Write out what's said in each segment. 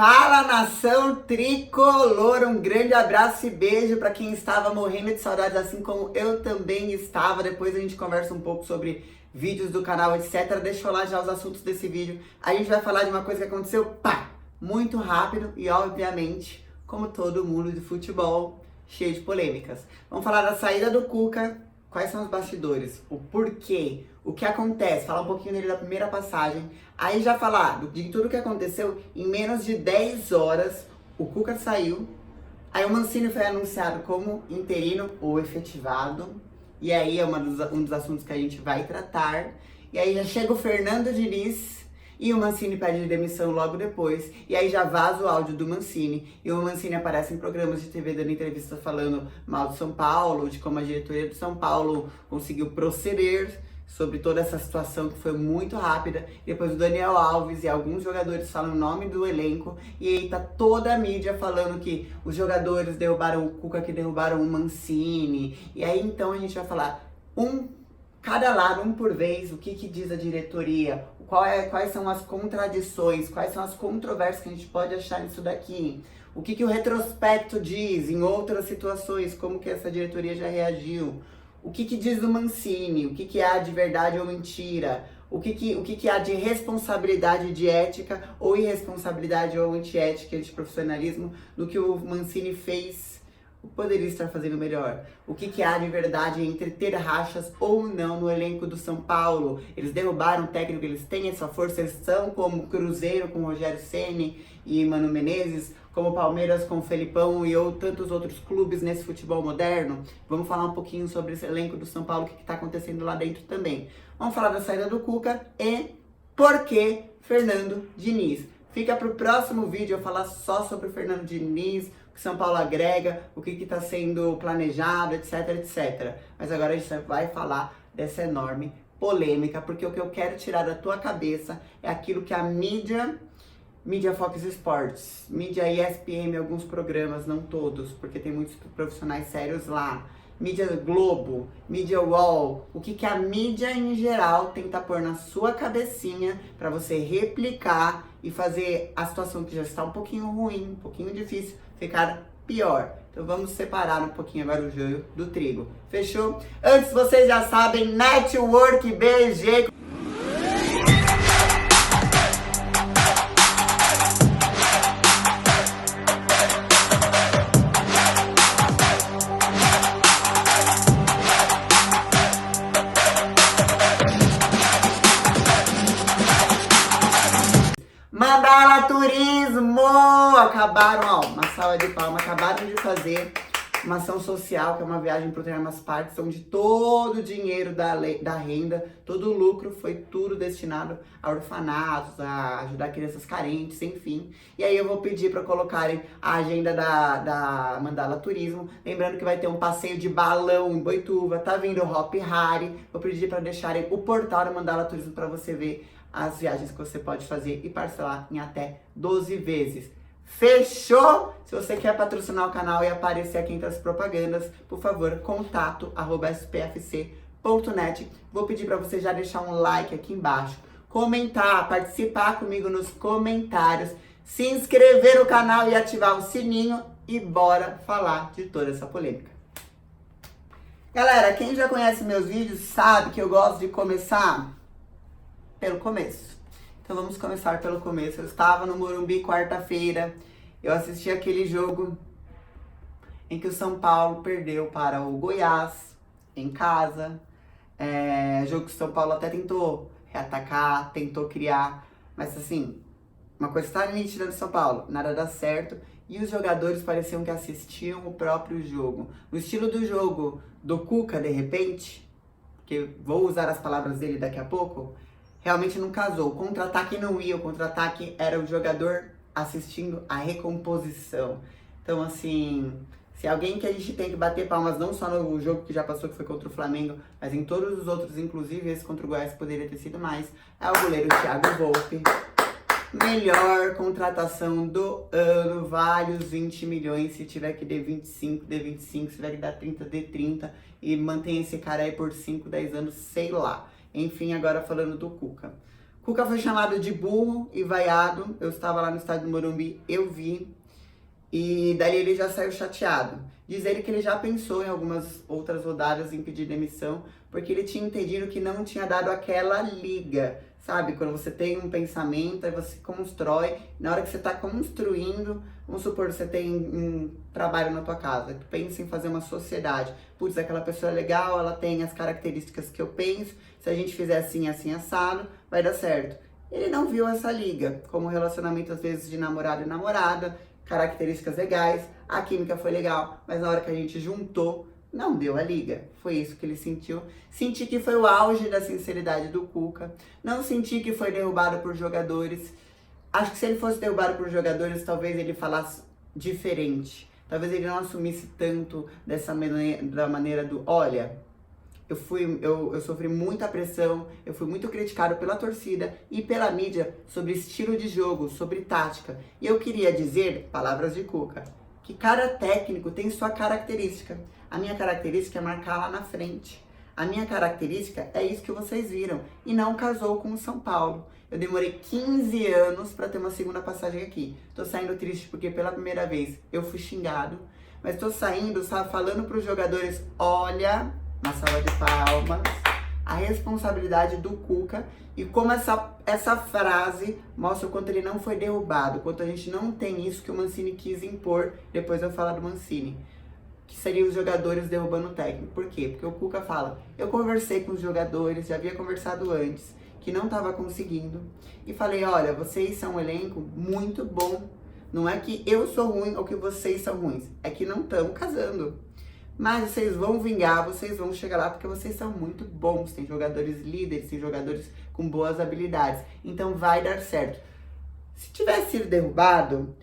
Fala, nação tricolor, um grande abraço e beijo para quem estava morrendo de saudades, assim como eu também estava. Depois a gente conversa um pouco sobre vídeos do canal, etc. Deixa eu falar já os assuntos desse vídeo. A gente vai falar de uma coisa que aconteceu, muito rápido e obviamente, como todo mundo de futebol, cheio de polêmicas. Vamos falar da saída do Cuca, quais são os bastidores, o porquê, o que acontece, falar um pouquinho dele da primeira passagem, aí já falar de tudo o que aconteceu. Em menos de 10 horas, o Cuca saiu, aí o Mancini foi anunciado como interino ou efetivado, e aí é um dos assuntos que a gente vai tratar, e aí já chega o Fernando Diniz, e o Mancini pede demissão logo depois, e aí já vaza o áudio do Mancini, e o Mancini aparece em programas de TV dando entrevista falando mal do São Paulo, de como a diretoria do São Paulo conseguiu proceder sobre toda essa situação que foi muito rápida. E depois o Daniel Alves e alguns jogadores falam o nome do elenco, e aí tá toda a mídia falando que os jogadores derrubaram o Cuca, que derrubaram o Mancini, e aí então a gente vai falar cada lado, um por vez, o que diz a diretoria, quais são as contradições, quais são as controvérsias que a gente pode achar nisso daqui, o que o retrospecto diz em outras situações, como que essa diretoria já reagiu, o que diz do Mancini, o que há de verdade ou mentira, o que há de responsabilidade de ética ou irresponsabilidade ou antiética, de profissionalismo, do que o Mancini fez. Poderia estar fazendo melhor. O que há de verdade entre ter rachas ou não no elenco do São Paulo? Eles derrubaram o técnico, eles têm essa força, eles são como Cruzeiro com Rogério Ceni e Mano Menezes, como Palmeiras com Felipão e tantos outros clubes nesse futebol moderno. Vamos falar um pouquinho sobre esse elenco do São Paulo, o que está acontecendo lá dentro também. Vamos falar da saída do Cuca e por que Fernando Diniz. Fica para o próximo vídeo eu falar só sobre o Fernando Diniz, o que São Paulo agrega, o que está sendo planejado, etc, etc. Mas agora a gente vai falar dessa enorme polêmica, porque o que eu quero tirar da tua cabeça é aquilo que a mídia Fox Sports, mídia ESPN, alguns programas, não todos, porque tem muitos profissionais sérios lá, mídia Globo, mídia UOL, o que a mídia em geral tenta pôr na sua cabecinha para você replicar e fazer a situação que já está um pouquinho ruim, um pouquinho difícil, ficar pior. Então vamos separar um pouquinho agora o joio do trigo. Fechou? Antes, vocês já sabem, Network BG. Mandala Turismo! Acabaram, uma salva de palmas, acabaram de fazer uma ação social, que é uma viagem para o Termas Parques, onde todo o dinheiro da renda, todo o lucro foi tudo destinado a orfanatos, a ajudar crianças carentes, enfim. E aí eu vou pedir para colocarem a agenda da Mandala Turismo, lembrando que vai ter um passeio de balão em Boituva, tá vindo o Hop Hari, vou pedir para deixarem o portal da Mandala Turismo para você ver as viagens que você pode fazer e parcelar em até 12 vezes. Fechou? Se você quer patrocinar o canal e aparecer aqui entre as propagandas, por favor, contato@spfc.net. Vou pedir para você já deixar um like aqui embaixo, comentar, participar comigo nos comentários, se inscrever no canal e ativar o sininho e bora falar de toda essa polêmica. Galera, quem já conhece meus vídeos sabe que eu gosto de começar pelo começo. Então vamos começar pelo começo. Eu estava no Morumbi quarta-feira, eu assisti aquele jogo em que o São Paulo perdeu para o Goiás, em casa. Jogo que o São Paulo até tentou reatacar, tentou criar, mas assim, uma coisa está nítida do São Paulo, nada dá certo, e os jogadores pareciam que assistiam o próprio jogo. No estilo do jogo do Cuca, de repente, que vou usar as palavras dele daqui a pouco, realmente não casou. O contra-ataque não ia, o contra-ataque era o jogador assistindo a recomposição. Então, assim, se alguém que a gente tem que bater palmas, não só no jogo que já passou, que foi contra o Flamengo, mas em todos os outros, inclusive esse contra o Goiás poderia ter sido mais, é o goleiro Thiago Volpi. Melhor contratação do ano, vale os 20 milhões, se tiver que dar 25, dê 25, se tiver que dar 30, dê 30, e mantém esse cara aí por 5, 10 anos, sei lá. Enfim, agora falando do Cuca. Cuca foi chamado de burro e vaiado. Eu estava lá no estádio do Morumbi, eu vi. E daí ele já saiu chateado. Diz ele que ele já pensou em algumas outras rodadas em pedir demissão, porque ele tinha entendido que não tinha dado aquela liga. Sabe, quando você tem um pensamento, aí você constrói, na hora que você está construindo, vamos supor, você tem um trabalho na tua casa, tu pensa em fazer uma sociedade. Putz, aquela pessoa é legal, ela tem as características que eu penso, se a gente fizer assim, assim, assado, vai dar certo. Ele não viu essa liga, como relacionamento às vezes de namorado e namorada, características legais, a química foi legal, mas na hora que a gente juntou, não deu a liga. Foi isso que ele sentiu. Senti que foi o auge da sinceridade do Cuca. Não senti que foi derrubado por jogadores. Acho que se ele fosse derrubado por jogadores, talvez ele falasse diferente. Talvez ele não assumisse tanto da maneira do, olha, eu sofri muita pressão, eu fui muito criticado pela torcida e pela mídia sobre estilo de jogo, sobre tática. E eu queria dizer, palavras de Cuca, que cada técnico tem sua característica. A minha característica é marcar lá na frente. A minha característica é isso que vocês viram. E não casou com o São Paulo. Eu demorei 15 anos para ter uma segunda passagem aqui. Tô saindo triste porque pela primeira vez eu fui xingado. Mas tô saindo, sabe, falando pros jogadores, olha, uma salva de palmas, a responsabilidade do Cuca e como essa frase mostra o quanto ele não foi derrubado, o quanto a gente não tem isso que o Mancini quis impor, depois eu falar do Mancini, que seria os jogadores derrubando o técnico. Por quê? Porque o Cuca fala, eu conversei com os jogadores, já havia conversado antes, que não estava conseguindo, e falei, olha, vocês são um elenco muito bom, não é que eu sou ruim ou que vocês são ruins, é que não estamos casando. Mas vocês vão vingar, vocês vão chegar lá porque vocês são muito bons. Tem jogadores líderes, tem jogadores com boas habilidades. Então vai dar certo. Se tivesse sido derrubado,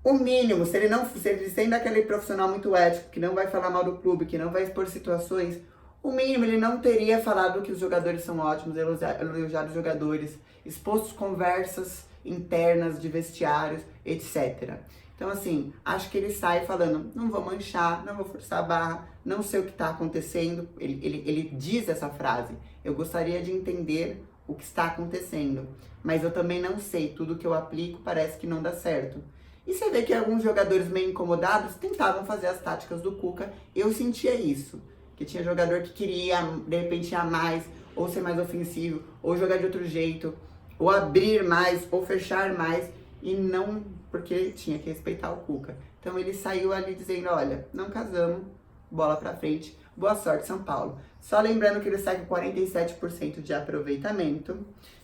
o mínimo, se ele sendo aquele profissional muito ético, que não vai falar mal do clube, que não vai expor situações, o mínimo ele não teria falado que os jogadores são ótimos, elogiado os jogadores, exposto conversas internas de vestiários, etc. Então, assim, acho que ele sai falando, não vou manchar, não vou forçar a barra, não sei o que está acontecendo. Ele diz essa frase, eu gostaria de entender o que está acontecendo, mas eu também não sei, tudo que eu aplico parece que não dá certo. E você vê que alguns jogadores meio incomodados tentavam fazer as táticas do Cuca, eu sentia isso, que tinha jogador que queria, de repente, ir a mais, ou ser mais ofensivo, ou jogar de outro jeito, ou abrir mais, ou fechar mais, e não, porque tinha que respeitar o Cuca. Então ele saiu ali dizendo, olha, não casamos, bola pra frente, boa sorte São Paulo. Só lembrando que ele sai com 47% de aproveitamento.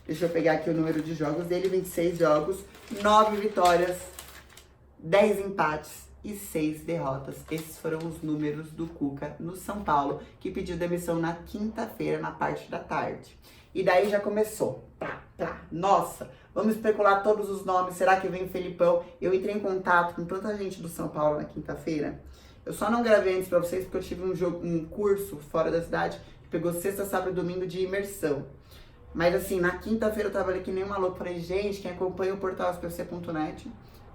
Deixa eu pegar aqui o número de jogos dele, 26 jogos, 9 vitórias, 10 empates e 6 derrotas. Esses foram os números do Cuca no São Paulo, que pediu demissão na quinta-feira, na parte da tarde. E daí já começou. Nossa, vamos especular todos os nomes. Será que vem Felipão? Eu entrei em contato com tanta gente do São Paulo na quinta-feira. Eu só não gravei antes pra vocês porque eu tive um curso fora da cidade que pegou sexta, sábado e domingo de imersão. Mas assim, na quinta-feira eu tava ali que nem uma louca. Falei, gente, quem acompanha o portal spfc.net,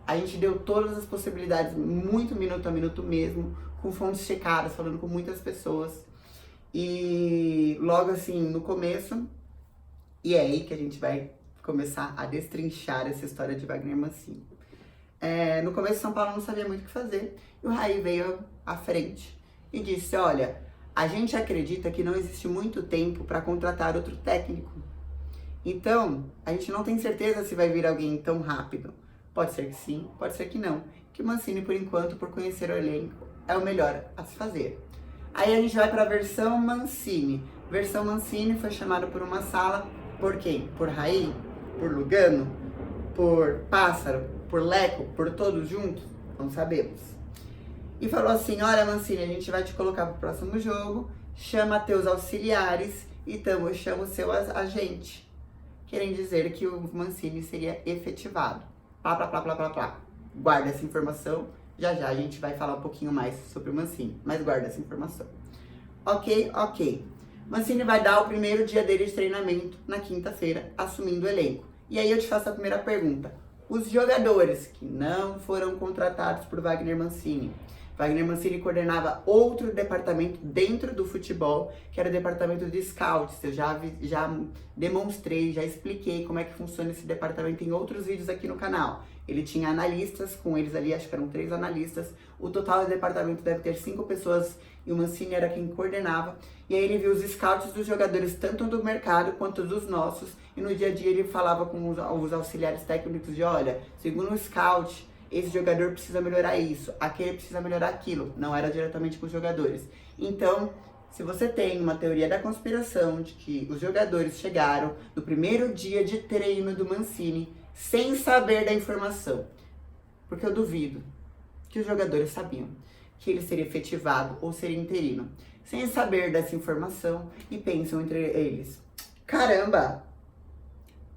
a gente deu todas as possibilidades, muito minuto a minuto mesmo, com fontes checadas, falando com muitas pessoas. E logo assim, no começo, e é aí que a gente vai começar a destrinchar essa história de Wagner Mancini. No começo, São Paulo não sabia muito o que fazer, e o Raí veio à frente e disse, olha, a gente acredita que não existe muito tempo para contratar outro técnico. Então, a gente não tem certeza se vai vir alguém tão rápido. Pode ser que sim, pode ser que não. Que o Mancini, por enquanto, por conhecer o elenco, é o melhor a se fazer. Aí a gente vai para a versão Mancini. Versão Mancini foi chamada por uma sala, por quem? Por Raí? Por Lugano? Por Pássaro? Por Leco? Por todos juntos? Não sabemos. E falou assim, olha Mancini, a gente vai te colocar para o próximo jogo, chama teus auxiliares e chama o seu agente. Querem dizer que o Mancini seria efetivado. Plá. Guarda essa informação. Já a gente vai falar um pouquinho mais sobre o Mancini, mas guarda essa informação. Ok. Mancini vai dar o primeiro dia dele de treinamento na quinta-feira, assumindo o elenco. E aí eu te faço a primeira pergunta. Os jogadores que não foram contratados por Wagner Mancini Wagner Mancini coordenava outro departamento dentro do futebol, que era o departamento de scouts. Eu já demonstrei, já expliquei como é que funciona esse departamento em outros vídeos aqui no canal. Ele tinha analistas com eles ali, acho que eram 3 analistas. O total do departamento deve ter 5 pessoas e o Mancini era quem coordenava. E aí ele viu os scouts dos jogadores, tanto do mercado quanto dos nossos. E no dia a dia ele falava com os auxiliares técnicos de, olha, segundo o scout, esse jogador precisa melhorar isso, aquele precisa melhorar aquilo. Não era diretamente com os jogadores. Então, se você tem uma teoria da conspiração de que os jogadores chegaram no primeiro dia de treino do Mancini sem saber da informação, porque eu duvido que os jogadores sabiam que ele seria efetivado ou seria interino, sem saber dessa informação, e pensam entre eles, caramba,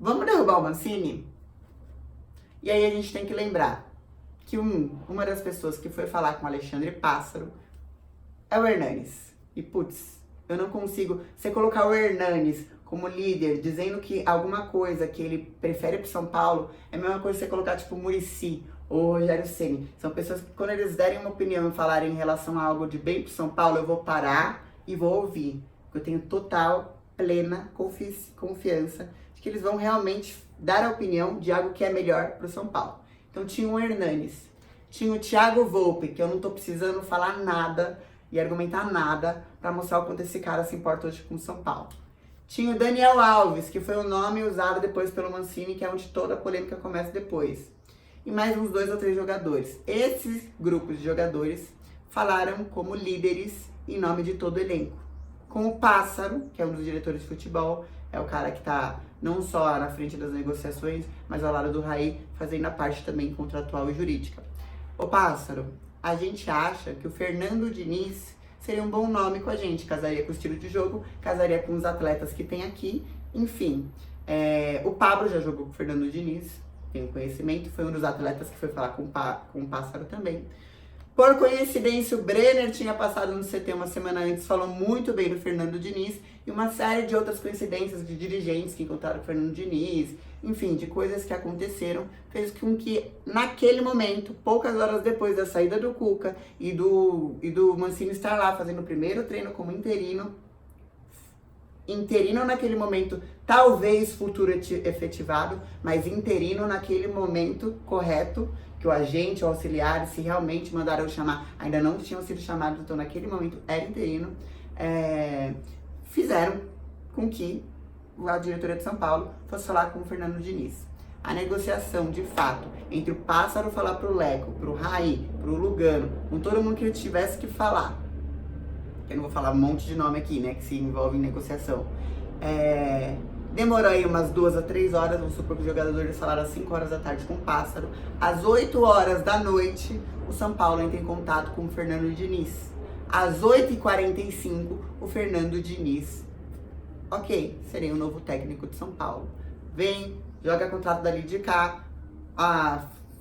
vamos derrubar o Mancini? E aí a gente tem que lembrar que uma das pessoas que foi falar com o Alexandre Pássaro é o Hernanes. E putz, eu não consigo... Você colocar o Hernanes como líder, dizendo que alguma coisa que ele prefere pro São Paulo, é a mesma coisa que você colocar tipo o Muricy ou o Rogério Ceni. São pessoas que quando eles derem uma opinião e falarem em relação a algo de bem pro São Paulo, eu vou parar e vou ouvir. Porque eu tenho total, plena confiança de que eles vão realmente dar a opinião de algo que é melhor pro São Paulo. Então tinha o Hernanes, tinha o Thiago Volpe, que eu não tô precisando falar nada e argumentar nada para mostrar o quanto esse cara se importa hoje com o São Paulo. Tinha o Daniel Alves, que foi o nome usado depois pelo Mancini, que é onde toda a polêmica começa depois. E mais uns 2 ou 3 jogadores. Esses grupos de jogadores falaram como líderes em nome de todo o elenco. Com o Pássaro, que é um dos diretores de futebol, é o cara que tá não só na frente das negociações, mas ao lado do Raí, fazendo a parte também contratual e jurídica. Ô Pássaro, a gente acha que o Fernando Diniz seria um bom nome com a gente, casaria com o estilo de jogo, casaria com os atletas que tem aqui, enfim. O Pablo já jogou com o Fernando Diniz, tem conhecimento, foi um dos atletas que foi falar com o Pássaro também. Por coincidência, o Brenner tinha passado no CT uma semana antes, falou muito bem do Fernando Diniz, e uma série de outras coincidências de dirigentes que encontraram o Fernando Diniz, enfim, de coisas que aconteceram, fez com que, naquele momento, poucas horas depois da saída do Cuca e do Mancini estar lá fazendo o primeiro treino como interino naquele momento, talvez futuro efetivado, mas interino naquele momento correto, que o agente, o auxiliar, se realmente mandaram chamar, ainda não tinham sido chamados, então naquele momento era interino, fizeram com que a diretoria de São Paulo fosse falar com o Fernando Diniz. A negociação, de fato, entre o Pássaro falar pro Leco, pro Raí, pro Lugano, com todo mundo que ele tivesse que falar, eu não vou falar um monte de nome aqui, né, que se envolve em negociação, demorou aí umas 2 a 3 horas, vamos supor que os jogadores falaram às 5 horas da tarde com o Pássaro. Às 8 horas da noite, o São Paulo entra em contato com o Fernando Diniz. Às 8h45, o Fernando Diniz, ok, serei o novo técnico de São Paulo. Vem, joga contrato dali de cá,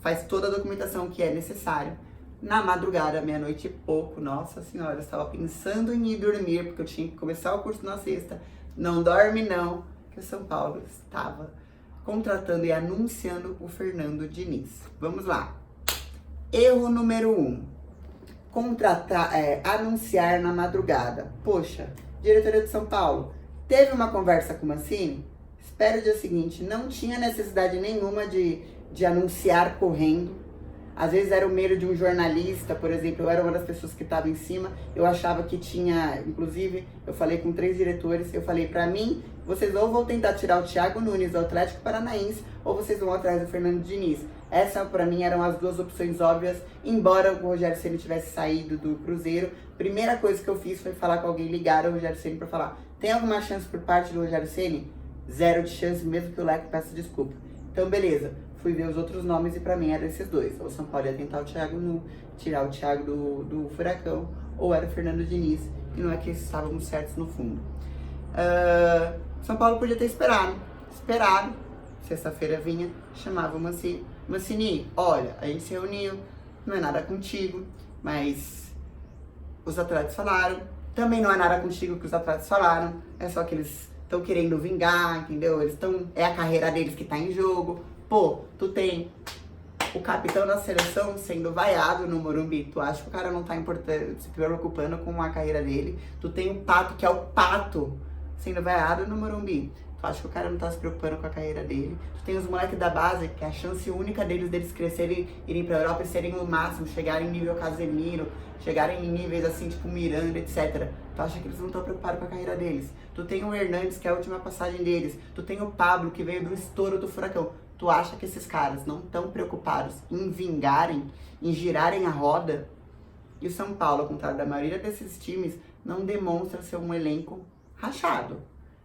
faz toda a documentação que é necessária. Na madrugada, meia-noite e pouco, nossa senhora, eu estava pensando em ir dormir, porque eu tinha que começar o curso na sexta. Não dorme não, que o São Paulo estava contratando e anunciando o Fernando Diniz. Vamos lá. Erro número 1. Anunciar na madrugada. Poxa, diretoria de São Paulo, teve uma conversa com o Mancini? Espera o dia seguinte, não tinha necessidade nenhuma de anunciar correndo. Às vezes era o medo de um jornalista, por exemplo, eu era uma das pessoas que estava em cima, eu achava que tinha, inclusive, eu falei com 3 diretores, eu falei, pra mim, vocês ou vão tentar tirar o Thiago Nunes do Atlético Paranaense, ou vocês vão atrás do Fernando Diniz. Essa, pra mim, eram as 2 opções óbvias, embora o Rogério Ceni tivesse saído do Cruzeiro. Primeira coisa que eu fiz foi falar com alguém, ligar ao Rogério Ceni pra falar, tem alguma chance por parte do Rogério Ceni? 0 de chance, mesmo que o Leco peça desculpa. Então, beleza. Fui ver os outros nomes e pra mim eram esses 2. Ou o São Paulo ia tentar tirar o Thiago do Furacão, ou era o Fernando Diniz, e não é que estávamos certos no fundo. São Paulo podia ter esperado. Sexta-feira vinha, chamava o Mancini, olha, a gente se reuniu, não é nada contigo, mas os atletas falaram, também não é nada contigo que os atletas falaram, é só que eles estão querendo vingar, entendeu? É a carreira deles que tá em jogo. Pô, tu tem o capitão da seleção sendo vaiado no Morumbi. Tu acha que o cara não tá se preocupando com a carreira dele? Tu tem o Pato, que é o Pato, sendo vaiado no Morumbi. Tu acha que o cara não tá se preocupando com a carreira dele? Tu tem os moleques da base, que é a chance única deles crescerem, irem pra Europa e serem o máximo, chegarem em nível Casemiro, chegarem em níveis assim, tipo Miranda, etc. Tu acha que eles não estão preocupados com a carreira deles? Tu tem o Hernandes, que é a última passagem deles. Tu tem o Pablo, que veio do estouro do furacão. Tu acha que esses caras não estão preocupados em vingarem, em girarem a roda? E o São Paulo, ao contrário da maioria desses times, não demonstra ser um elenco rachado.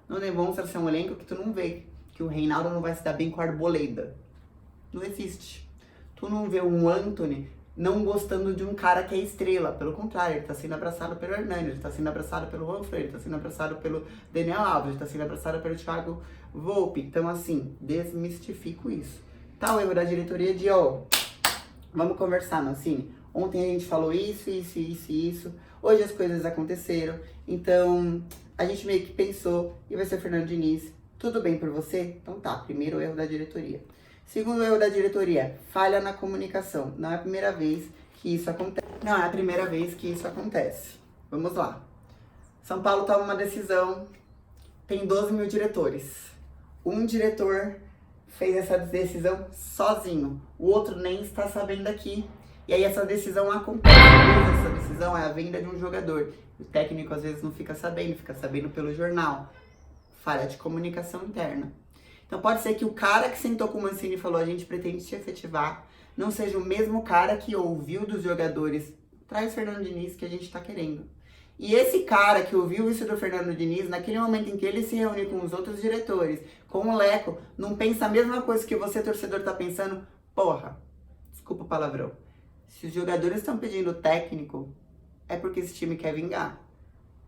Não demonstra ser um elenco que tu não vê. Que o Reinaldo não vai se dar bem com a Arboleda. Não existe. Tu não vê um Antony não gostando de um cara que é estrela. Pelo contrário, ele tá sendo abraçado pelo Hernani, ele tá sendo abraçado pelo Juan Freire, ele tá sendo abraçado pelo Daniel Alves, ele tá sendo abraçado pelo Thiago Volpe. Então, assim, desmistifico isso. Tá o erro da diretoria de, vamos conversar, Mancini. Ontem a gente falou isso. Hoje as coisas aconteceram. Então, a gente meio que pensou, e vai ser o Fernando Diniz. Tudo bem por você? Então tá, primeiro erro da diretoria. Segundo erro da diretoria, falha na comunicação. Não é a primeira vez que isso acontece. Vamos lá. São Paulo toma uma decisão, tem 12 mil diretores. Um diretor fez essa decisão sozinho. O outro nem está sabendo aqui. E aí essa decisão acontece. Essa decisão é a venda de um jogador. O técnico às vezes não fica sabendo pelo jornal. Falha de comunicação interna. Então pode ser que o cara que sentou com o Mancini e falou a gente pretende te efetivar, não seja o mesmo cara que ouviu dos jogadores, traz o Fernando Diniz que a gente tá querendo. E esse cara que ouviu isso do Fernando Diniz, naquele momento em que ele se reúne com os outros diretores, com o Leco, não pensa a mesma coisa que você, torcedor, tá pensando? Porra, desculpa o palavrão. Se os jogadores estão pedindo técnico, é porque esse time quer vingar.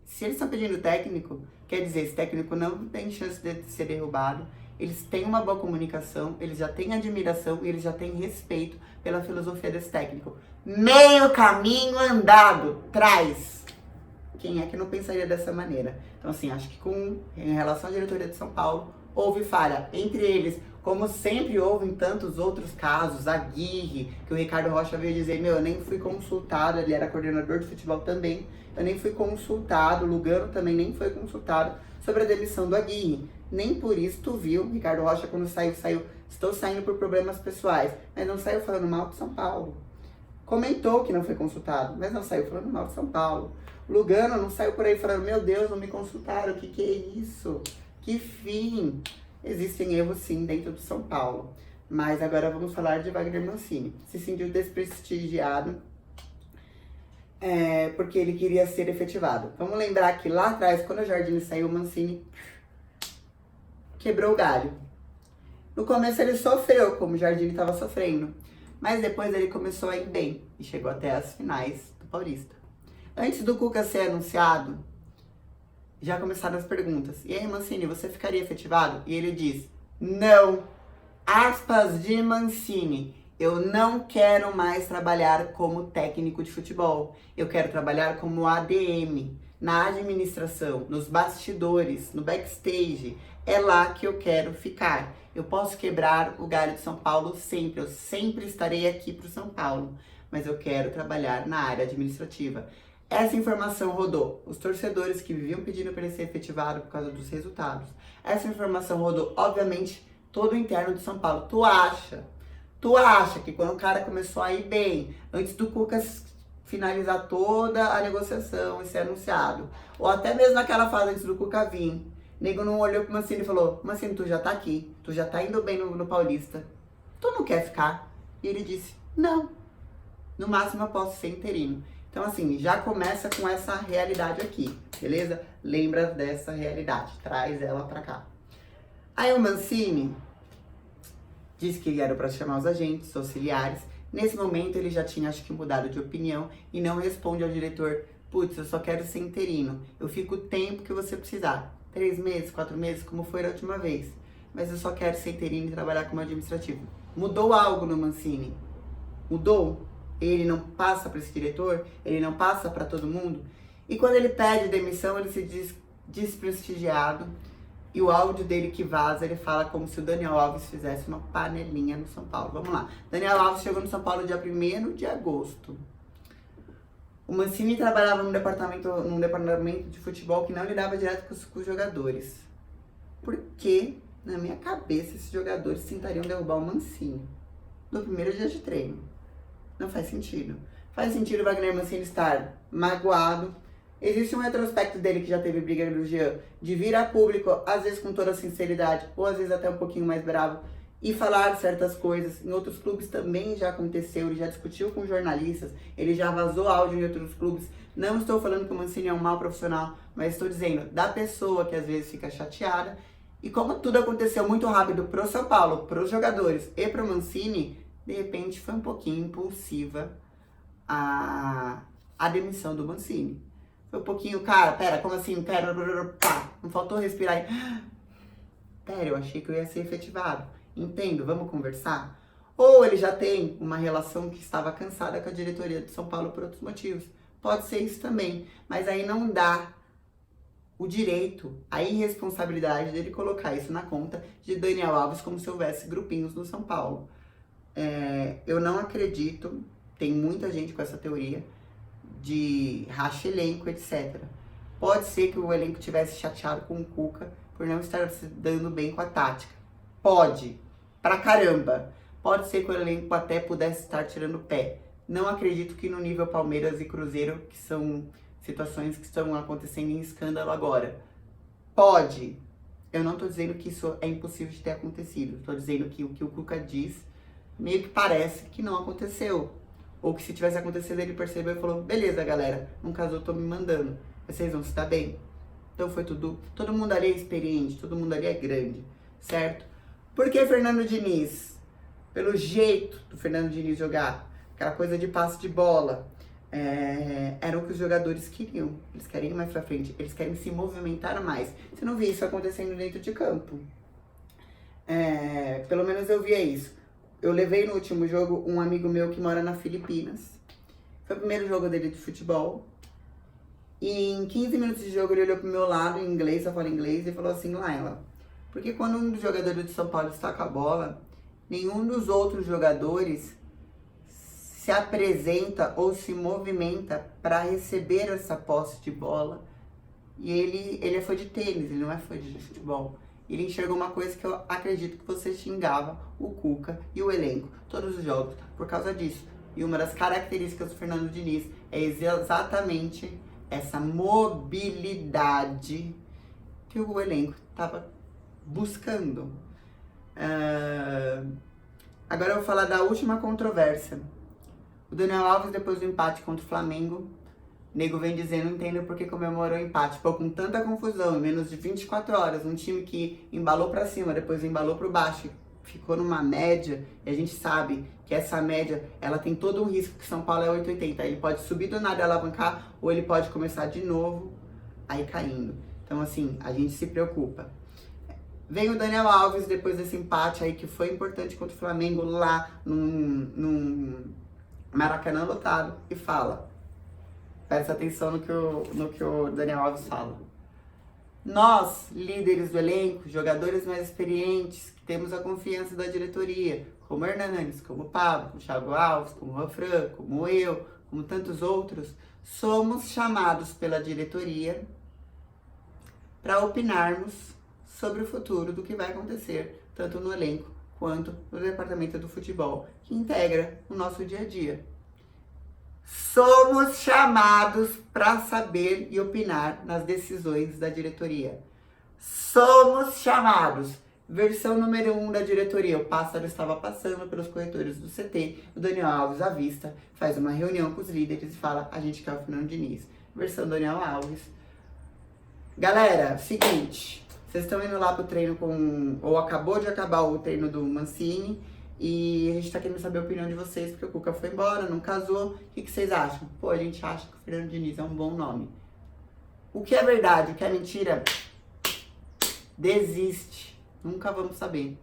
Se eles estão pedindo técnico, quer dizer, esse técnico não tem chance de ser derrubado. Eles têm uma boa comunicação, eles já têm admiração e eles já têm respeito pela filosofia desse técnico. Meio caminho andado, traz. Quem é que não pensaria dessa maneira? Então, assim, acho que em relação à diretoria de São Paulo, houve falha. Entre eles, como sempre houve em tantos outros casos, a Aguirre, que o Ricardo Rocha veio dizer, eu nem fui consultado, ele era coordenador de futebol também, eu nem fui consultado, o Lugano também nem foi consultado sobre a demissão do Aguirre. Nem por isso tu viu, Ricardo Rocha quando saiu, estou saindo por problemas pessoais, mas não saiu falando mal de São Paulo. Comentou que não foi consultado, mas não saiu falando mal de São Paulo. Lugano não saiu por aí falando, meu Deus, não me consultaram, o que é isso? Que fim! Existem erros sim dentro do São Paulo. Mas agora vamos falar de Wagner Mancini. Se sentiu desprestigiado porque ele queria ser efetivado. Vamos lembrar que lá atrás, quando o Jardine saiu, o Mancini quebrou o galho. No começo ele sofreu, como o Jardine estava sofrendo. Mas depois ele começou a ir bem e chegou até as finais do Paulista. Antes do Cuca ser anunciado, já começaram as perguntas. E aí, Mancini, você ficaria efetivado? E ele diz, não. Aspas de Mancini. Eu não quero mais trabalhar como técnico de futebol. Eu quero trabalhar como ADM, na administração, nos bastidores, no backstage. É lá que eu quero ficar. Eu posso quebrar o galho de São Paulo sempre. Eu sempre estarei aqui para o São Paulo. Mas eu quero trabalhar na área administrativa. Essa informação rodou. Os torcedores que viviam pedindo para ele ser efetivado por causa dos resultados. Essa informação rodou, obviamente, todo o interno de São Paulo. Tu acha que quando o cara começou a ir bem, antes do Cuca finalizar toda a negociação e ser anunciado, ou até mesmo naquela fase antes do Cuca vir, nego não olhou pro Mancini e falou, Mancini, tu já tá aqui, tu já tá indo bem no Paulista, tu não quer ficar? E ele disse, não, no máximo eu posso ser interino. Então, assim, já começa com essa realidade aqui, beleza? Lembra dessa realidade, traz ela pra cá. Aí o Mancini disse que era para chamar os agentes, auxiliares. Nesse momento ele já tinha, acho que, mudado de opinião e não responde ao diretor, putz, eu só quero ser interino, eu fico o tempo que você precisar, 3 meses, 4 meses, como foi a última vez, mas eu só quero ser interino e trabalhar como administrativo. Mudou algo no Mancini? Mudou? Ele não passa para esse diretor? Ele não passa para todo mundo? E quando ele pede demissão, ele se diz desprestigiado, E o áudio dele que vaza, ele fala como se o Daniel Alves fizesse uma panelinha no São Paulo. Vamos lá. Daniel Alves chegou no São Paulo dia 1º de agosto. O Mancini trabalhava num departamento de futebol que não lidava direto com os jogadores. Por que, na minha cabeça, esses jogadores tentariam derrubar o Mancini no primeiro dia de treino? Não faz sentido. Faz sentido o Wagner Mancini estar magoado. Existe um retrospecto dele que já teve briga no Jean, de vir a público, às vezes com toda sinceridade, ou às vezes até um pouquinho mais bravo, e falar certas coisas. Em outros clubes também já aconteceu, ele já discutiu com jornalistas, ele já vazou áudio em outros clubes. Não estou falando que o Mancini é um mau profissional, mas estou dizendo da pessoa que às vezes fica chateada. E como tudo aconteceu muito rápido pro São Paulo, pros jogadores e pro Mancini, de repente foi um pouquinho impulsiva a demissão do Mancini. Foi um pouquinho, cara, pera, como assim? Pera, pá, não faltou respirar aí. Pera, eu achei que eu ia ser efetivado. Entendo, vamos conversar? Ou ele já tem uma relação que estava cansada com a diretoria de São Paulo por outros motivos. Pode ser isso também, mas aí não dá o direito, a irresponsabilidade dele colocar isso na conta de Daniel Alves como se houvesse grupinhos no São Paulo. Eu não acredito, tem muita gente com essa teoria de racha elenco, etc. Pode ser que o elenco tivesse chateado com o Cuca por não estar se dando bem com a tática. Pode, pra caramba. Pode ser que o elenco até pudesse estar tirando o pé. Não acredito que no nível Palmeiras e Cruzeiro, que são situações que estão acontecendo em escândalo agora. Pode. Eu não tô dizendo que isso é impossível de ter acontecido. Tô dizendo que o que o Cuca diz meio que parece que não aconteceu. Ou que se tivesse acontecido ele percebeu e falou, beleza galera, não casou, tô me mandando. Vocês vão se dar bem? Então foi tudo, todo mundo ali é experiente, todo mundo ali é grande, certo? Por que Fernando Diniz? Pelo jeito do Fernando Diniz jogar, aquela coisa de passe de bola, era o que os jogadores queriam. Eles querem ir mais pra frente, eles querem se movimentar mais. Você não vê isso acontecendo dentro de campo. Pelo menos eu via isso. Eu levei no último jogo um amigo meu que mora na Filipinas. Foi o primeiro jogo dele de futebol. E em 15 minutos de jogo ele olhou pro meu lado, em inglês, eu falo inglês, e falou assim, Laila, porque quando um dos jogadores de São Paulo está com a bola, nenhum dos outros jogadores se apresenta ou se movimenta para receber essa posse de bola. E ele é fã de tênis, ele não é fã de futebol. Ele enxergou uma coisa que eu acredito que você xingava o Cuca e o elenco, todos os jogos, por causa disso. E uma das características do Fernando Diniz é exatamente essa mobilidade que o elenco estava buscando. Agora eu vou falar da última controvérsia. O Daniel Alves, depois do empate contra o Flamengo, nego vem dizendo, não entendo por que comemorou o empate. Pô, com tanta confusão, em menos de 24 horas, um time que embalou pra cima, depois embalou pro baixo, ficou numa média, e a gente sabe que essa média, ela tem todo um risco, que São Paulo é 8,80. Ele pode subir do nada e alavancar, ou ele pode começar de novo, aí caindo. Então, assim, a gente se preocupa. Vem o Daniel Alves, depois desse empate aí, que foi importante contra o Flamengo, lá num Maracanã lotado, e fala... Presta atenção no que o Daniel Alves fala. Nós, líderes do elenco, jogadores mais experientes, que temos a confiança da diretoria, como o Hernanes, como o Pablo, como o Thiago Alves, como o Rafran, como eu, como tantos outros, somos chamados pela diretoria para opinarmos sobre o futuro do que vai acontecer, tanto no elenco quanto no departamento do futebol, que integra o nosso dia a dia. Somos chamados para saber e opinar nas decisões da diretoria. Somos chamados. Versão número 1 da diretoria. O pássaro estava passando pelos corredores do CT. O Daniel Alves avista, faz uma reunião com os líderes e fala, a gente quer o Fernando Diniz. Versão Daniel Alves. Galera, seguinte. Vocês estão indo lá pro treino ou acabou de acabar o treino do Mancini. E a gente tá querendo saber a opinião de vocês, porque o Cuca foi embora, não casou. O que vocês acham? Pô, a gente acha que o Fernando Diniz é um bom nome. O que é verdade, o que é mentira, desiste. Nunca vamos saber.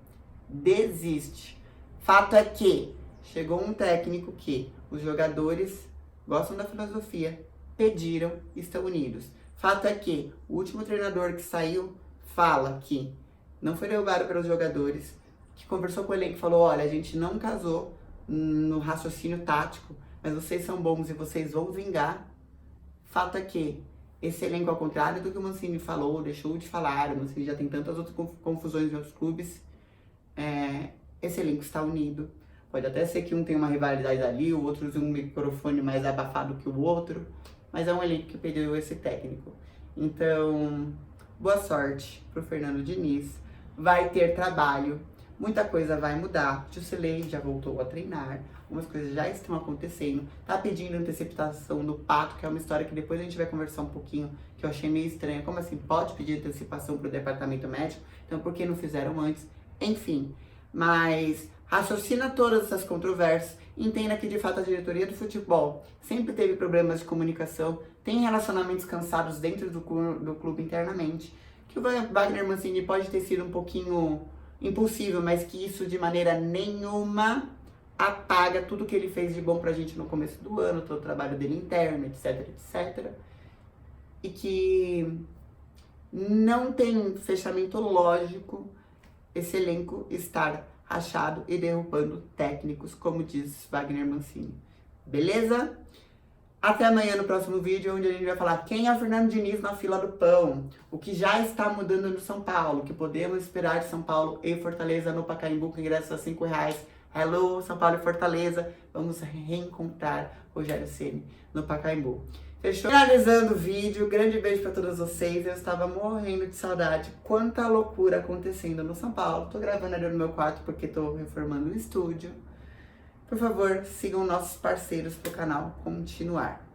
Desiste. Fato é que chegou um técnico que os jogadores gostam da filosofia, pediram, estão unidos. Fato é que o último treinador que saiu fala que não foi derrubado pelos jogadores, que conversou com o elenco e falou, olha, a gente não casou no raciocínio tático, mas vocês são bons e vocês vão vingar. Fato é que esse elenco, ao contrário do que o Mancini falou, deixou de falar, o Mancini já tem tantas outras confusões em outros clubes, esse elenco está unido. Pode até ser que um tenha uma rivalidade ali, o outro use um microfone mais abafado que o outro, mas é um elenco que perdeu esse técnico. Então, boa sorte pro Fernando Diniz. Vai ter trabalho, muita coisa vai mudar. O Jusilei já voltou a treinar, algumas coisas já estão acontecendo. Tá pedindo antecipação do Pato, que é uma história que depois a gente vai conversar um pouquinho, que eu achei meio estranha. Como assim, pode pedir antecipação pro departamento médico? Então, por que não fizeram antes? Enfim, mas raciocina todas essas controvérsias, entenda que de fato a diretoria do futebol sempre teve problemas de comunicação, tem relacionamentos cansados dentro do clube internamente, que o Wagner Mancini pode ter sido um pouquinho impulsivo, mas que isso de maneira nenhuma apaga tudo que ele fez de bom pra gente no começo do ano, todo o trabalho dele interno, etc, etc. E que não tem fechamento lógico esse elenco estar rachado e derrubando técnicos, como diz Wagner Mancini. Beleza? Até amanhã no próximo vídeo, onde a gente vai falar quem é o Fernando Diniz na fila do pão, o que já está mudando no São Paulo, o que podemos esperar de São Paulo e Fortaleza no Pacaembu, com ingressos a R$5. Hello, São Paulo e Fortaleza, vamos reencontrar Rogério Ceni no Pacaembu. Fechou? Finalizando o vídeo, grande beijo pra todos vocês. Eu estava morrendo de saudade. Quanta loucura acontecendo no São Paulo. Tô gravando ali no meu quarto porque tô reformando o estúdio. Por favor, sigam nossos parceiros pro canal continuar.